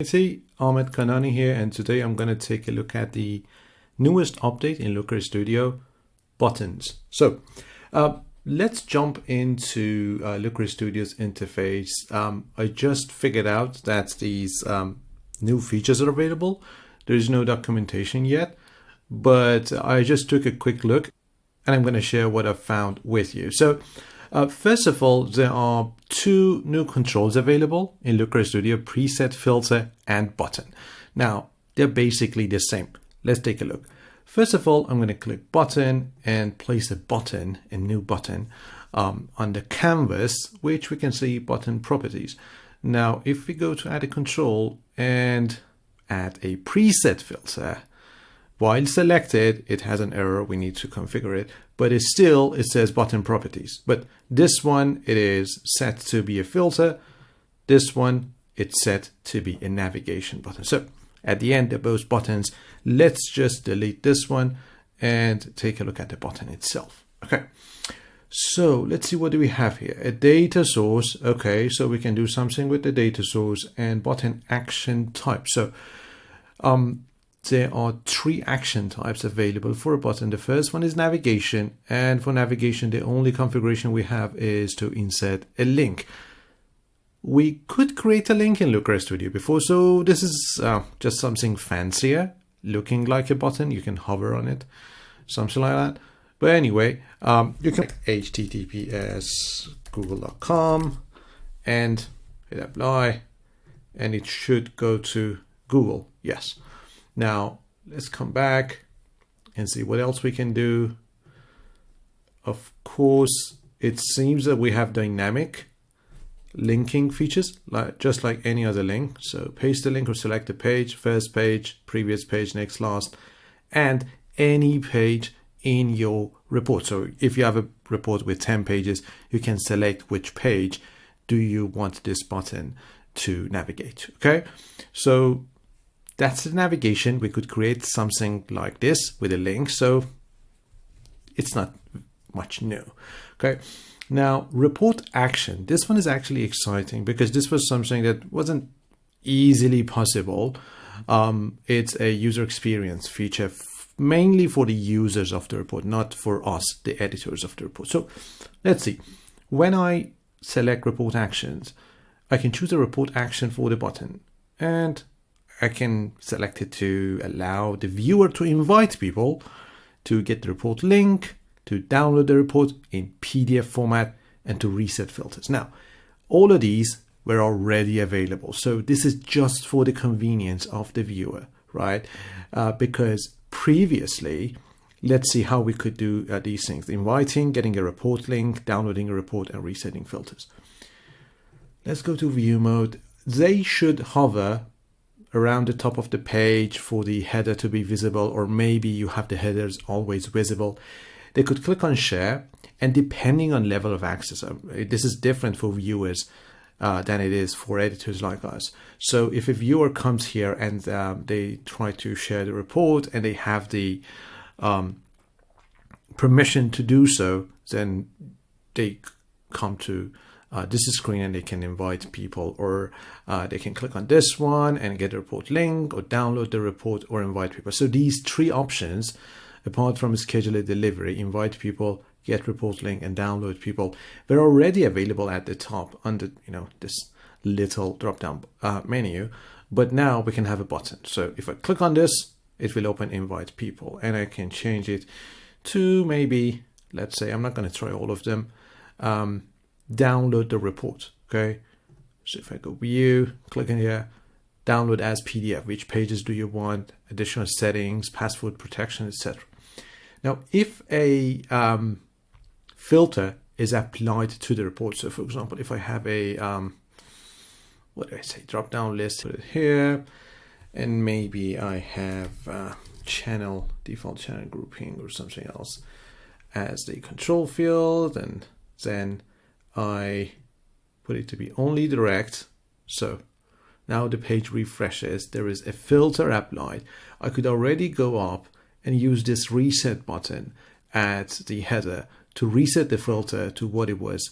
Hey, Ahmad Kanani here, and today I'm going to take a look at the newest update in Looker Studio, buttons. So let's jump into Looker Studio's interface. I just figured out that these new features are available. There is no documentation yet, but I just took a quick look and I'm going to share what I've found with you. So first of all, there are two new controls available in Looker Studio: preset, filter, and button. Now, they're basically the same. Let's take a look. First of all, I'm going to click button and place a new button on the canvas, which we can see button properties. Now, if we go to add a control and add a preset filter, while selected, it has an error. We need to configure it, but it says button properties. But this one, it is set to be a filter. This one, it's set to be a navigation button. So at the end of both buttons, let's just delete this one and take a look at the button itself. Okay. So let's see, what do we have here? A data source. Okay. So we can do something with the data source and button action type. So, there are three action types available for a button. The first one is navigation, and for navigation, the only configuration we have is to insert a link. We could create a link in Looker Studio before, so this is just something fancier, looking like a button. You can hover on it, something like that. But anyway, you can https google.com and hit apply, and it should go to Google. Yes. Now, let's come back and see what else we can do. Of course, it seems that we have dynamic linking features, just like any other link. So paste the link or select the page, first page, previous page, next, last, and any page in your report. So if you have a report with 10 pages, you can select which page do you want this button to navigate. Okay, so that's the navigation. We could create something like this with a link. So it's not much new. Okay. Now, report action. This one is actually exciting because this was something that wasn't easily possible. It's a user experience feature mainly for the users of the report, not for us, the editors of the report. So let's see. When I select report actions, I can choose a report action for the button, and I can select it to allow the viewer to invite people to get the report link, to download the report in PDF format, and to reset filters. Now, all of these were already available. So this is just for the convenience of the viewer, right? Because previously, let's see how we could do these things: inviting, getting a report link, downloading a report, and resetting filters. Let's go to view mode. They should hover around the top of the page for the header to be visible, or maybe you have the headers always visible. They could click on share, and depending on level of access, this is different for viewers than it is for editors like us. So if a viewer comes here and they try to share the report and they have the permission to do so, then they come to this is screen and they can invite people, or they can click on this one and get a report link, or download the report, or invite people. So these three options, apart from schedule a delivery, invite people, get report link, and download people, were already available at the top under this little drop down menu. But now we can have a button. So if I click on this, it will open invite people, and I can change it to maybe, let's say, I'm not going to try all of them. Download the report. Okay, so if I go view, click in here, download as PDF. Which pages do you want? Additional settings, password protection, etc. Now, if a filter is applied to the report, so for example, if I have a what do I say, drop down list, put it here, and maybe I have channel, default channel grouping, or something else as the control field, and then I put it to be only direct. So now the page refreshes. There is a filter applied. I could already go up and use this reset button at the header to reset the filter to what it was,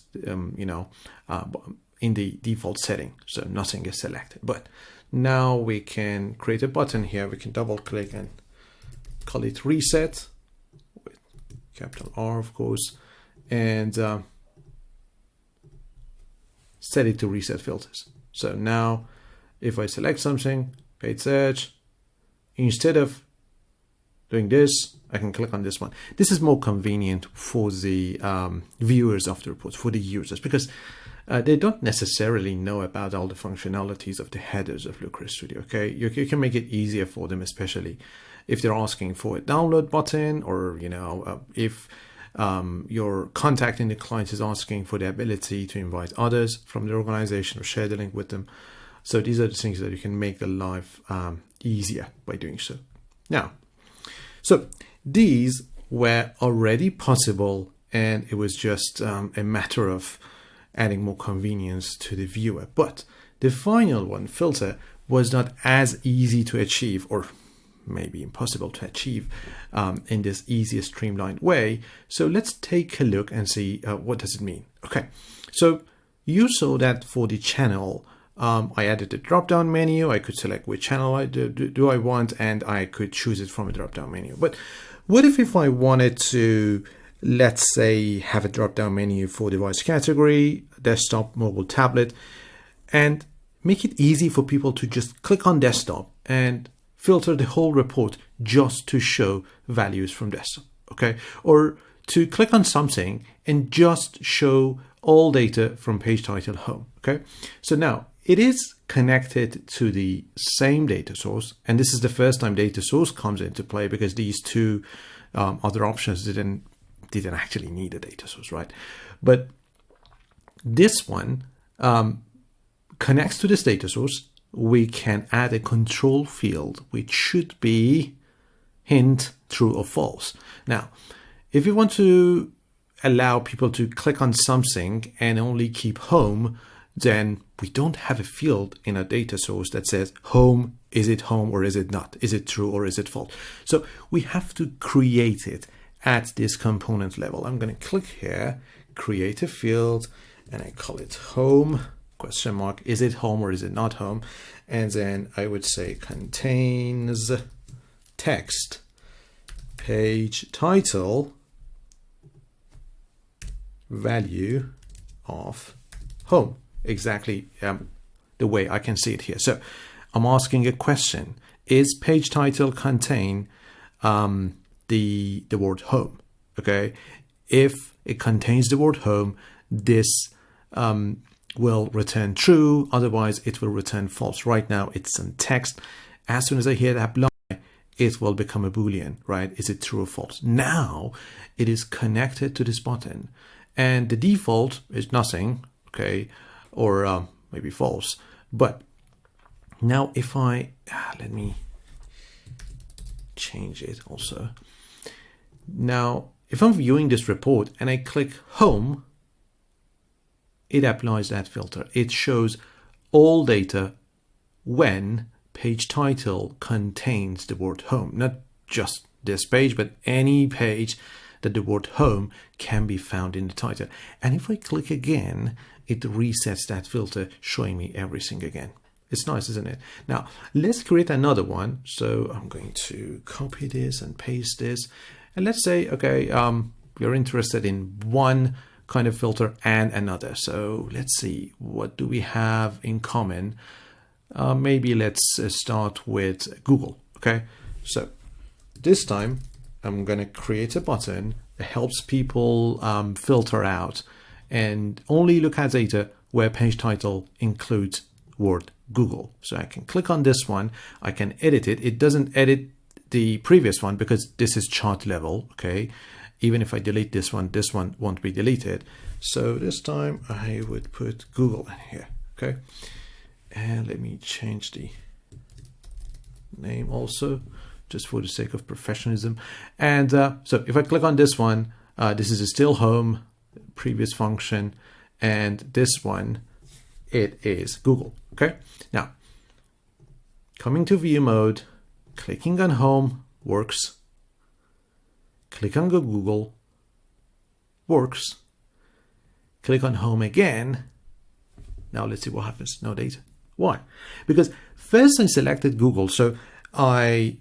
in the default setting. So nothing is selected. But now we can create a button here. We can double click and call it reset with capital R, of course, and set it to reset filters. So now if I select something, paid search, instead of doing this, I can click on this one. This is more convenient for the viewers of the reports, for the users, because they don't necessarily know about all the functionalities of the headers of Looker Studio. Okay, you can make it easier for them, especially if they're asking for a download button, or if your contacting the client is asking for the ability to invite others from the organization or share the link with them. So these are the things that you can make the life easier by doing so. Now, so these were already possible, and it was just a matter of adding more convenience to the viewer. But the final one, filter, was not as easy to achieve, or maybe impossible to achieve in this easiest streamlined way. So let's take a look and see what does it mean. Okay, so you saw that for the channel, I added a drop-down menu. I could select which channel I do I want, and I could choose it from a drop-down menu. But what if I wanted to, let's say, have a drop-down menu for device category, desktop, mobile, tablet, and make it easy for people to just click on desktop and filter the whole report just to show values from desktop, okay? Or to click on something and just show all data from page title home, okay? So now it is connected to the same data source, and this is the first time data source comes into play, because these two other options didn't actually need a data source, right? But this one connects to this data source. We can add a control field, which should be hint true or false. Now, if you want to allow people to click on something and only keep home, then we don't have a field in a data source that says home, is it home or is it not? Is it true or is it false? So we have to create it at this component level. I'm going to click here, create a field, and I call it home, question mark, is it home or is it not home? And then I would say contains text, page title, value of home. Exactly the way I can see it here. So I'm asking a question: is page title contain the word home? Okay, if it contains the word home, this will return true. Otherwise, it will return false. Right now, it's in text. As soon as I hit apply, it will become a Boolean, right? Is it true or false? Now it is connected to this button, and the default is nothing. Okay. Or maybe false. But now if I, let me change it also. Now, if I'm viewing this report and I click home, it applies that filter. It shows all data when page title contains the word home, not just this page, but any page that the word home can be found in the title. And if I click again, it resets that filter, showing me everything again. It's nice, isn't it? Now, let's create another one. So I'm going to copy this and paste this. And let's say, okay, you're interested in one kind of filter and another. So let's see, what do we have in common? Maybe let's start with Google, okay? So this time, I'm going to create a button that helps people filter out and only look at data where page title includes word Google. So I can click on this one. I can edit it. It doesn't edit the previous one because this is chart level. Okay. Even if I delete this one won't be deleted. So this time I would put Google in here. Okay. And let me change the name also, just for the sake of professionalism. And so if I click on this one, this is still home, previous function, and this one, it is Google. Okay. Now, coming to view mode, clicking on home works. Click on Google, works. Click on home again. Now let's see what happens. No data. Why? Because first I selected Google. So I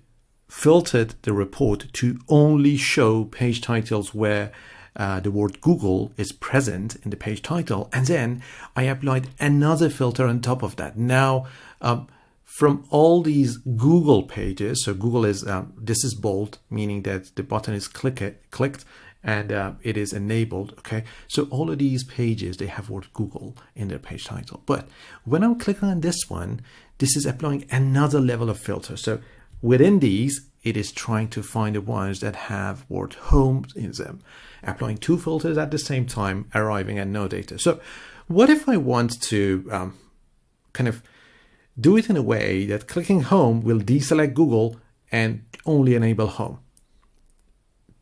filtered the report to only show page titles where the word Google is present in the page title. And then I applied another filter on top of that. Now, from all these Google pages, so Google is, this is bold, meaning that the button is clicked and it is enabled, okay? So all of these pages, they have word Google in their page title. But when I'm clicking on this one, this is applying another level of filter. So within these, it is trying to find the ones that have word home in them, applying two filters at the same time, arriving at no data. So what if I want to kind of do it in a way that clicking home will deselect Google and only enable home?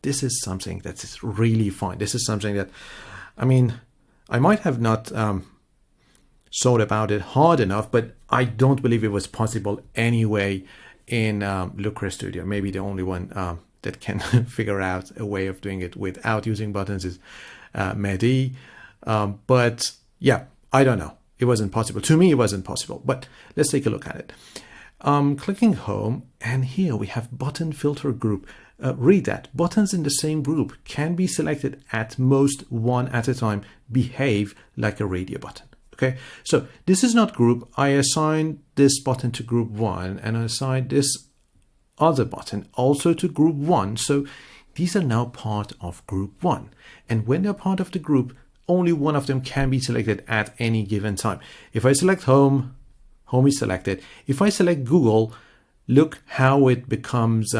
This is something that is really fine. This is something that, I mean, I might have not thought about it hard enough, but I don't believe it was possible anyway in Looker Studio. Maybe the only one that can figure out a way of doing it without using buttons is Mehdi. But yeah, I don't know. It wasn't possible. To me, it wasn't possible. But let's take a look at it. Clicking home, and here we have button filter group. Read that. Buttons in the same group can be selected at most one at a time, behave like a radio button. Okay, so this is not group. I assigned this button to group 1 and I assigned this other button also to group 1. So these are now part of group 1. And when they're part of the group, only one of them can be selected at any given time. If I select home, home is selected. If I select Google, look how it becomes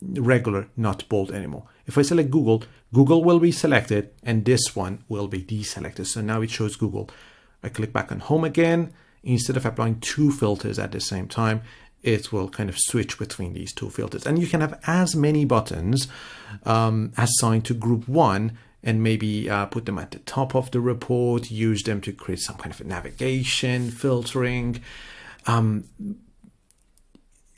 regular, not bold anymore. If I select Google, Google will be selected and this one will be deselected. So now it shows Google. I click back on home again. Instead of applying two filters at the same time, it will kind of switch between these two filters. And you can have as many buttons assigned to group 1 and maybe put them at the top of the report, use them to create some kind of navigation, filtering. I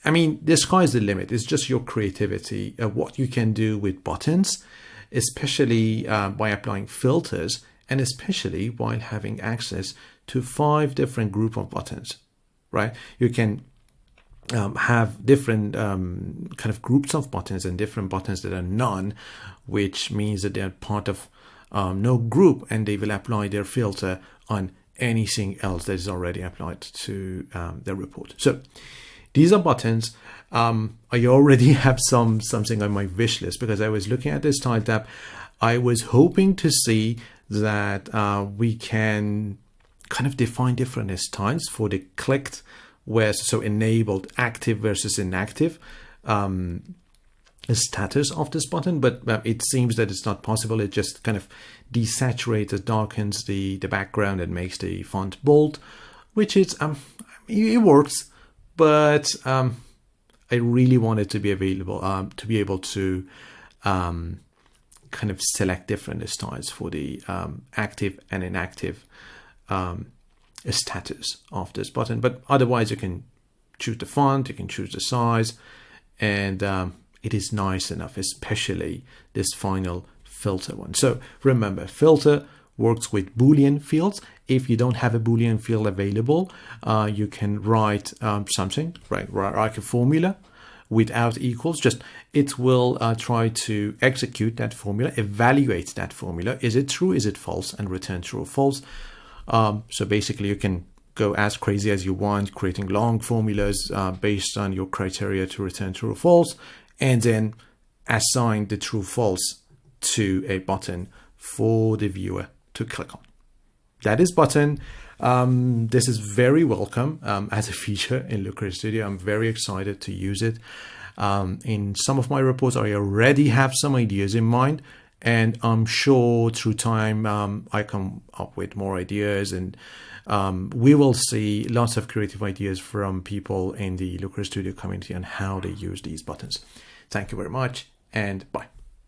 mean, the sky's the limit. It's just your creativity, what you can do with buttons, especially by applying filters, and especially while having access to 5 different group of buttons, right? You can have different kind of groups of buttons and different buttons that are none, which means that they're part of no group and they will apply their filter on anything else that is already applied to the report. So these are buttons. I already have something on my wish list because I was looking at this style tab. I was hoping to see that we can kind of define different styles for the clicked, where so enabled, active versus inactive status of this button, but it seems that it's not possible. It just kind of desaturates, darkens the background and makes the font bold, which is it works, but I really wanted to be available to be able to kind of select different styles for the active and inactive status of this button. But otherwise you can choose the font, you can choose the size, and it is nice enough, especially this final filter one. So remember, filter works with Boolean fields. If you don't have a Boolean field available, you can write something, right, like a formula without equals. Just it will try to execute that formula, evaluate that formula. Is it true? Is it false? And return true or false. So basically you can go as crazy as you want, creating long formulas based on your criteria to return true or false, and then assign the true false to a button for the viewer to click on. That is button. This is very welcome as a feature in Looker Studio. I'm very excited to use it. In some of my reports, I already have some ideas in mind, and I'm sure through time I come up with more ideas, and we will see lots of creative ideas from people in the Looker Studio community on how they use these buttons. Thank you very much, and bye.